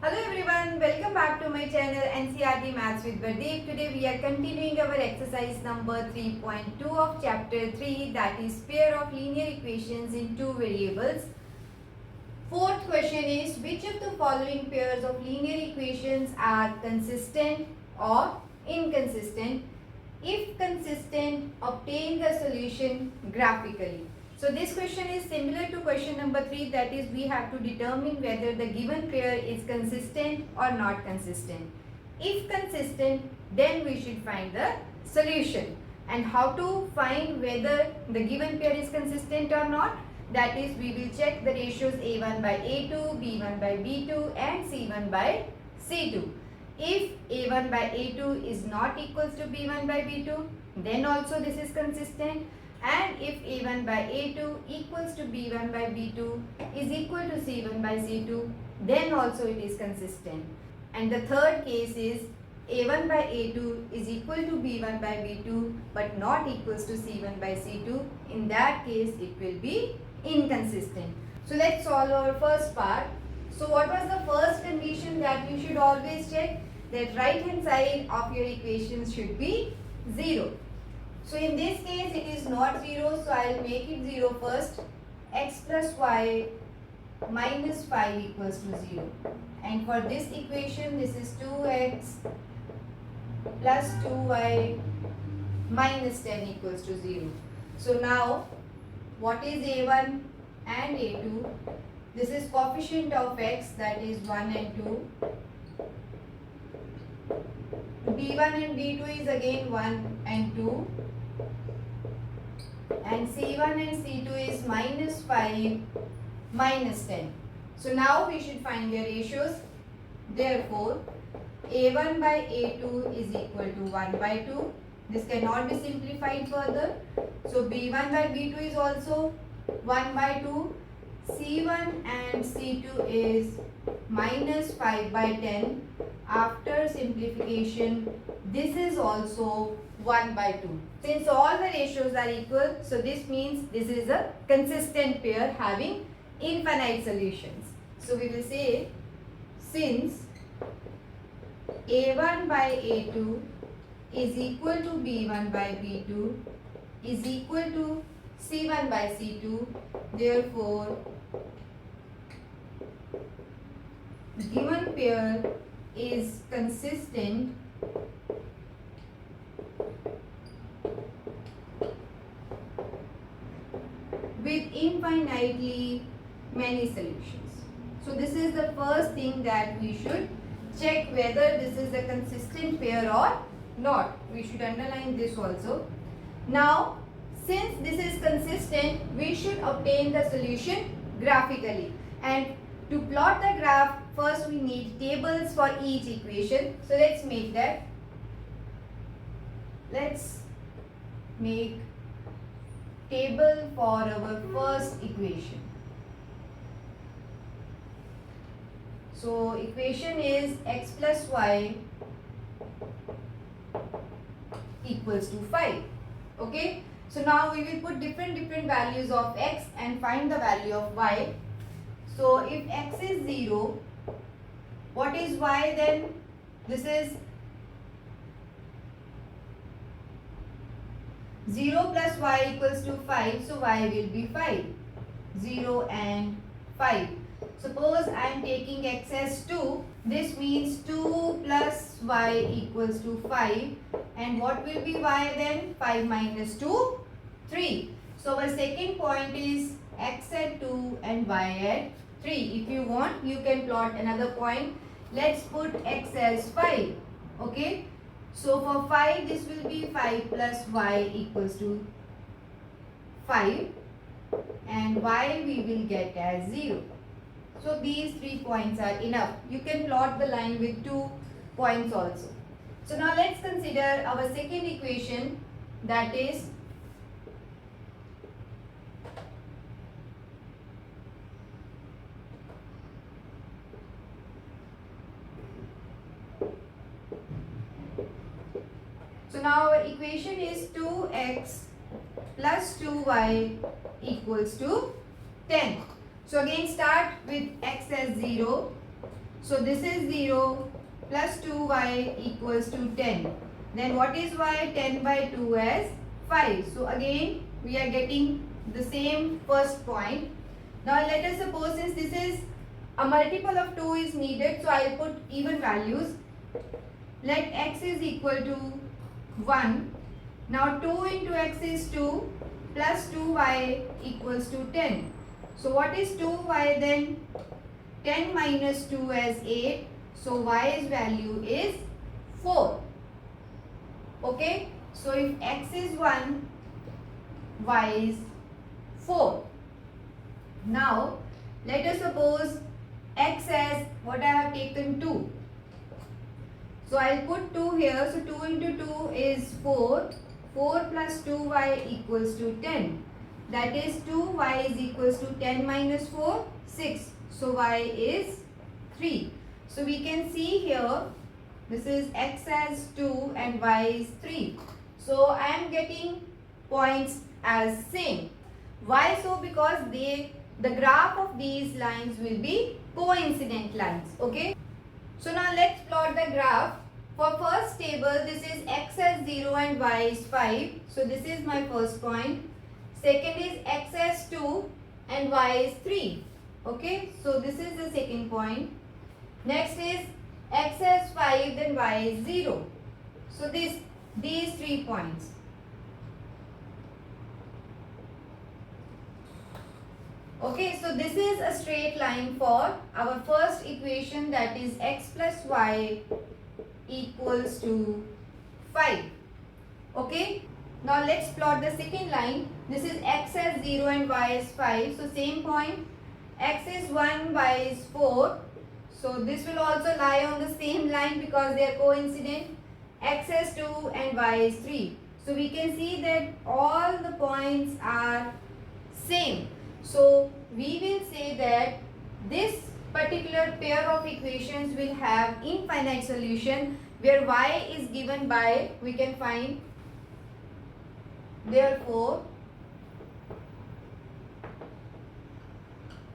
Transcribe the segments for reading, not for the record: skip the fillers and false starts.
Hello everyone, welcome back to my channel NCERT Maths with Bardeep. Today we are continuing our exercise number 3.2 of chapter 3, that is pair of linear equations in two variables. Fourth question is, which of the following pairs of linear equations are consistent or inconsistent? If consistent, obtain the solution graphically. So this question is similar to question number 3, that is we have to determine whether the given pair is consistent or not consistent. If consistent, then we should find the solution. And how to find whether the given pair is consistent or not? That is, we will check the ratios A1 by A2, B1 by B2 and C1 by C2. If A1 by A2 is not equals to B1 by B2, then also this is consistent. And if A1 by A2 equals to B1 by B2 is equal to C1 by C2, then also it is consistent. And the third case is A1 by A2 is equal to B1 by B2 but not equals to C1 by C2. In that case, it will be inconsistent. So let's solve our first part. So what was the first condition that you should always check? That right hand side of your equations should be 0. So in this case it is not 0, so I will make it 0 first. X plus y minus 5 equals to 0. And for this equation, this is 2x plus 2y minus 10 equals to 0. So now what is A1 and A2? This is coefficient of x, that is 1 and 2. B1 and B2 is again 1 and 2. And C1 and C2 is minus 5 minus 10. So now we should find their ratios. Therefore, A1 by A2 is equal to 1 by 2. This cannot be simplified further. So B1 by B2 is also 1 by 2. C1 and C2 is minus 5 by 10. After simplification, this is also 1 by 2. Since all the ratios are equal, so this means this is a consistent pair having infinite solutions. So we will say, since A1 by A2 is equal to B1 by B2 is equal to C1 by C2, therefore given pair is consistent with infinitely many solutions. So this is the first thing that we should check, whether this is a consistent pair or not. We should underline this also. Now, since this is consistent, we should obtain the solution graphically. And to plot the graph, first we need tables for each equation. So let's make that. Let's make table for our first equation. So equation is x plus y equals to 5. Okay. So now we will put different values of x and find the value of y. So if x is 0, what is y then? This is 0 plus y equals to 5, so y will be 5. 0 and 5. Suppose I am taking x as 2, this means 2 plus y equals to 5. And what will be y then? 5 minus 2, 3. So our second point is x at 2 and y at 3. If you want, you can plot another point. Let's put x as 5. Okay. So for 5, this will be 5 plus y equals to 5. And y we will get as 0. So these 3 points are enough. You can plot the line with 2 points also. So now let's consider our second equation, that is now our equation is 2x plus 2y equals to 10. So again start with x as 0. So this is 0 plus 2y equals to 10. Then what is y? 10 by 2 as 5. So again we are getting the same first point. Now let us suppose since this is a multiple of 2 is needed, so I will put even values. Let x is equal to 1. Now 2 into x is 2 plus 2y equals to 10. So what is 2y then? 10 minus 2 as 8. So y's value is 4. Okay. So if x is 1, y is 4. Now let us suppose x as what I have taken 2. So I will put 2 here. So 2 into 2 is 4. 4 plus 2y equals to 10. That is 2y is equals to 10 minus 4, 6. So y is 3. So we can see here this is x as 2 and y is 3. So I am getting points as same. Why so? Because the graph of these lines will be coincident lines. Okay. So now let's plot the graph. For first table, this is x as 0 and y is 5. So this is my first point. Second is x as 2 and y is 3. Okay. So this is the second point. Next is x as 5 then y is 0. So these 3 points. Okay, so this is a straight line for our first equation, that is x plus y equals to 5. Okay, now let's plot the second line. This is x as 0 and y is 5. So same point, x is 1, y is 4. So this will also lie on the same line because they are coincident. X as 2 and y is 3. So we can see that all the points are same. So we will say that this particular pair of equations will have infinite solution, where y is given by, we can find, therefore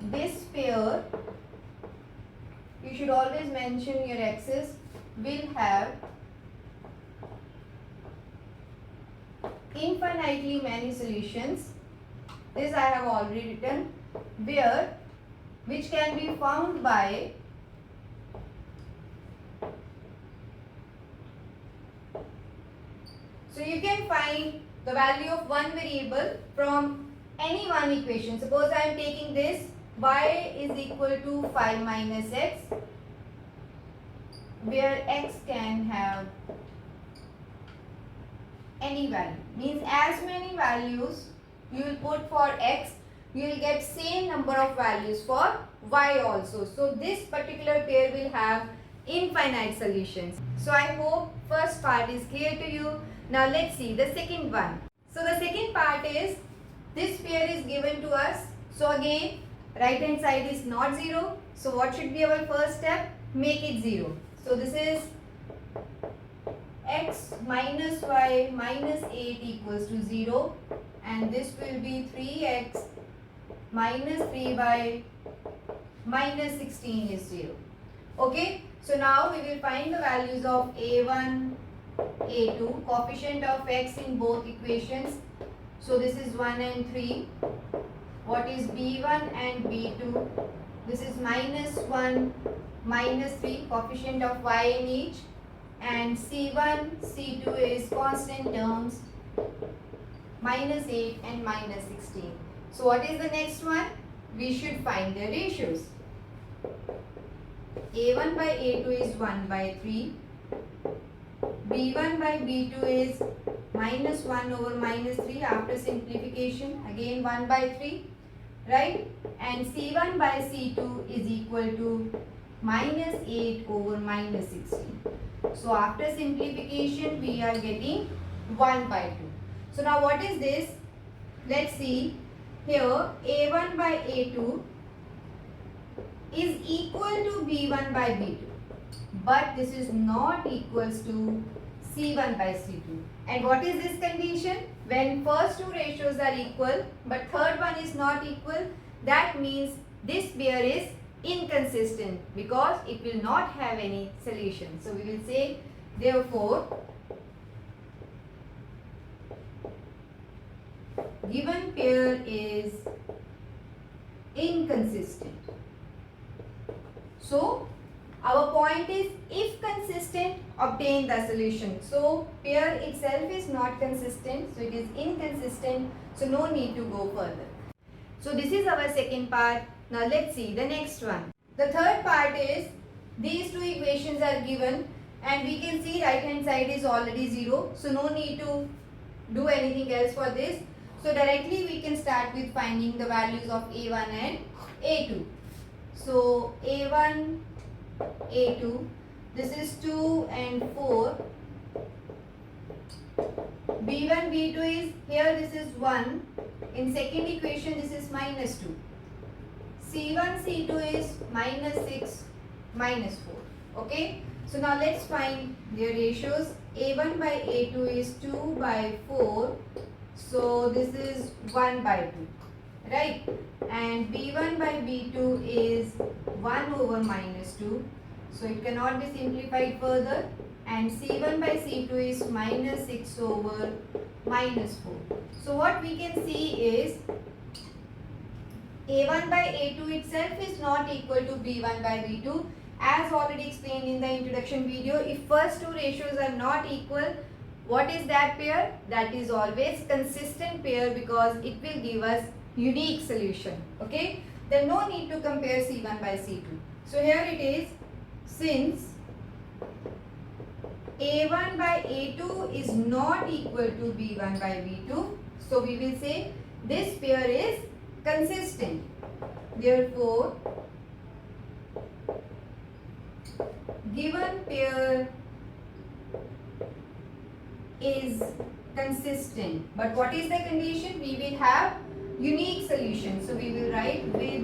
this pair, you should always mention your x's, will have infinitely many solutions. This I have already written, where which can be found by so you can find the value of one variable from any one equation. Suppose I am taking this, y is equal to 5 minus x, where x can have any value, means as many values you will put for x, you will get same number of values for y also. So this particular pair will have infinite solutions. So I hope first part is clear to you. Now let's see the second one. So the second part is this pair is given to us. So again right hand side is not 0. So what should be our first step? Make it 0. So this is x minus y minus 8 equals to 0, and this will be 3x minus 3y minus 16 is 0. Okay, so now we will find the values of a1, a2, coefficient of x in both equations. So this is 1 and 3. What is b1 and b2? This is minus 1, minus 3, coefficient of y in each. And C1, C2 is constant terms, minus 8 and minus 16. So what is the next one? We should find their ratios. A1 by A2 is 1 by 3. B1 by B2 is minus 1 over minus 3 after simplification. Again 1 by 3. Right? And C1 by C2 is equal to minus 8 over minus 16. So after simplification we are getting 1 by 2. So now what is this? Let's see. Here A1 by A2 is equal to B1 by B2. But this is not equals to C1 by C2. And what is this condition? When first two ratios are equal but third one is not equal, that means this pair is inconsistent because it will not have any solution. So we will say therefore given pair is inconsistent. So our point is if consistent, obtain the solution. So pair itself is not consistent, so it is inconsistent, so no need to go further. So this is our second part. Now let's see the next one. The third part is these two equations are given and we can see right hand side is already 0, so no need to do anything else for this. So directly we can start with finding the values of A1 and A2. So A1, A2, this is 2 and 4. B1, B2 is, here this is 1. In second equation this is minus 2. C1, C2 is minus 6, minus 4. Okay. So now let's find their ratios. A1 by A2 is 2 by 4. So this is 1 by 2. Right. And B1 by B2 is 1 over minus 2. So it cannot be simplified further. And C1 by C2 is minus 6 over minus 4. So what we can see is A1 by A2 itself is not equal to B1 by B2. As already explained in the introduction video, if first two ratios are not equal, what is that pair? That is always consistent pair because it will give us unique solution. Okay. Then no need to compare C1 by C2. So here it is, since A1 by A2 is not equal to B1 by B2, so we will say this pair is consistent. Therefore, given pair is consistent. But what is the condition? We will have unique solution. So we will write with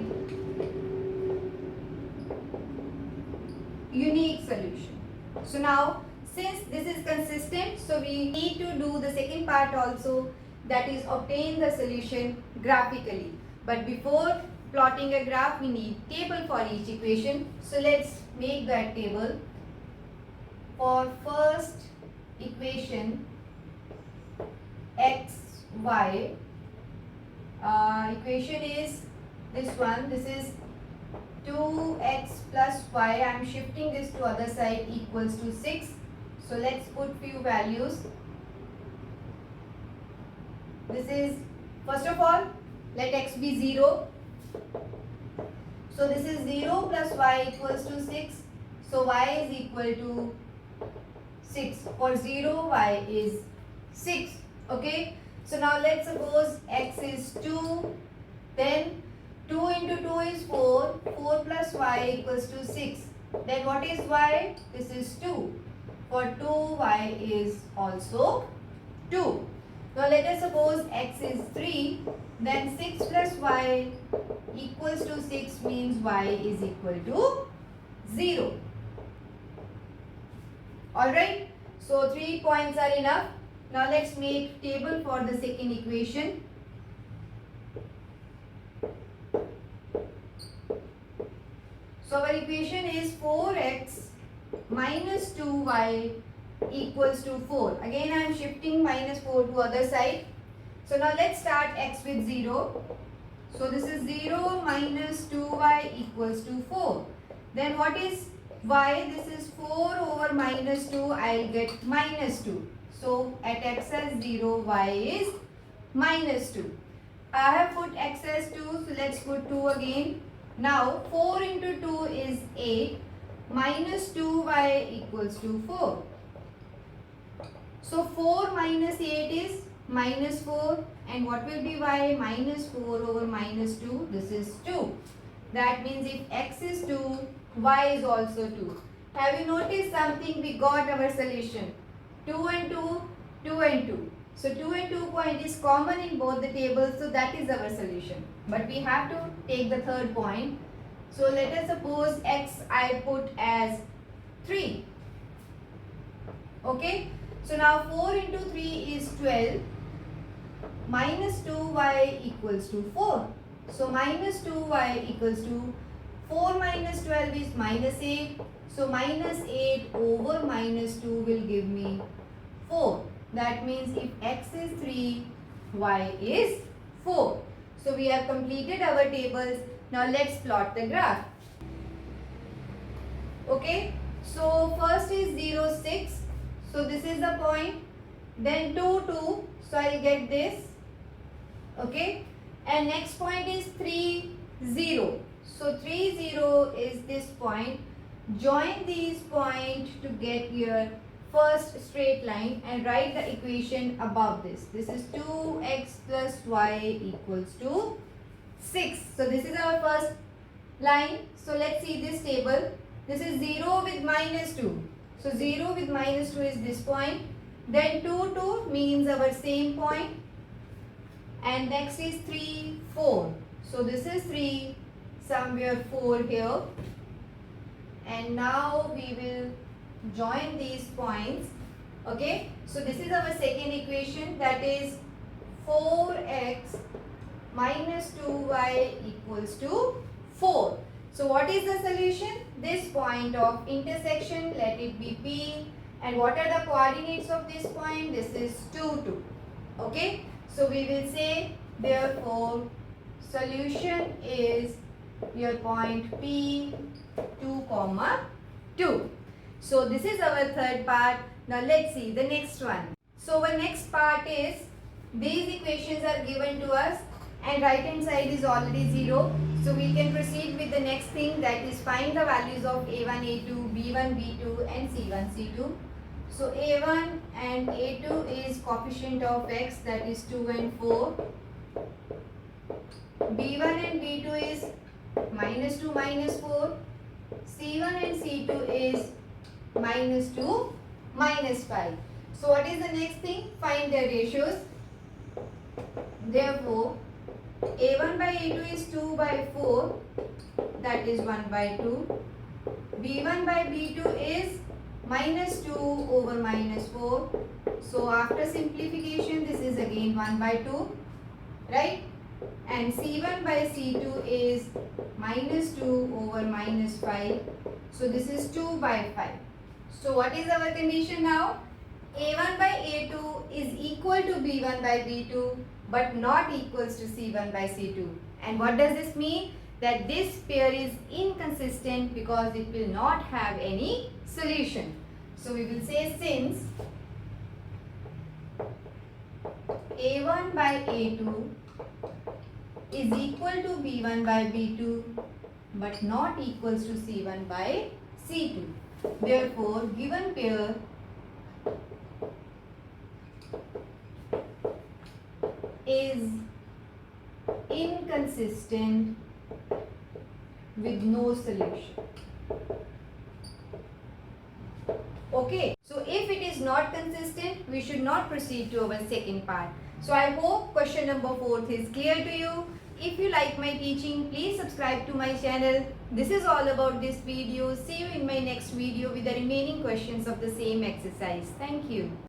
unique solution. So now since this is consistent, so we need to do the second part also, that is obtain the solution graphically. But before plotting a graph, we need table for each equation. So let's make that table. For first equation x, y, equation is this one. This is 2x plus y. I am shifting this to other side, equals to 6. So let's put few values. This is, first of all, let x be 0. So this is 0 plus y equals to 6. So y is equal to 6. For 0, y is 6. Okay. So now let's suppose x is 2. Then 2 into 2 is 4. 4 plus y equals to 6. Then what is y? This is 2. For 2, y is also 2. Now let us suppose x is 3. Then 6 plus y equals to 6 means y is equal to 0. Alright. So 3 points are enough. Now let's make table for the second equation. So our equation is 4x minus 2y equals to 4. Again I am shifting minus 4 to other side. So now let's start x with 0. So this is 0 minus 2y equals to 4. Then what is y? This is 4 over minus 2. I'll get minus 2. So at x as 0, y is minus 2. I have put x as 2. So let's put 2 again. Now 4 into 2 is 8. Minus 2y equals to 4. So 4 minus 8 is minus 4. And what will be y? Minus 4 over minus 2. This is 2. That means if x is 2, y is also 2. Have you noticed something? We got our solution. 2 and 2, 2 and 2. So 2 and 2 point is common in both the tables. So that is our solution. But we have to take the third point. So let us suppose x I put as 3. Okay. So now 4 into 3 is 12. Minus 2y equals to 4. So minus 2y equals to 4 minus 12 is minus 8. So minus 8 over minus 2 will give me 4. That means if x is 3, y is 4. So we have completed our tables. Now let's plot the graph. Okay. So first is 0, 6. So this is the point. Then 2, 2. So I'll get this. Okay. And next point is 3, 0. So 3, 0 is this point. Join these points to get your first straight line and write the equation above this. This is 2x plus y equals to 6. So this is our first line. So let's see this table. This is 0 with minus 2. So 0 with minus 2 is this point. Then 2, 2 means our same point. And next is 3, 4. So this is 3, somewhere 4 here. And now we will join these points. Okay. So this is our second equation, that is 4x minus 2y equals to 4. So what is the solution? This point of intersection, let it be P. And what are the coordinates of this point? This is 2, 2. Okay. So we will say therefore solution is your point P 2, 2. So this is our third part. Now let's see the next one. So our next part is these equations are given to us and right hand side is already 0. So we can proceed with the next thing, that is find the values of A1, A2, B1, B2 and C1, C2. So A1 and A2 is coefficient of x, that is 2 and 4. B1 and B2 is minus 2, minus 4. C1 and C2 is minus 2, minus 5. So what is the next thing? Find their ratios. Therefore, A1 by A2 is 2 by 4, that is 1 by 2. B1 by B2 is minus 2 over minus 4. So after simplification, this is again 1 by 2, right? And C1 by C2 is minus 2 over minus 5. So this is 2 by 5. So what is our condition now? A1 by A2 is equal to B1 by B2 but not equals to C1 by C2. And what does this mean? That this pair is inconsistent because it will not have any solution. So we will say since A1 by A2 is equal to B1 by B2 but not equals to C1 by C2. Therefore, given pair is inconsistent with no solution. Okay, so if it is not consistent, we should not proceed to our second part. So I hope question number 4 is clear to you. If you like my teaching, please subscribe to my channel. This is all about this video. See you in my next video with the remaining questions of the same exercise. Thank you.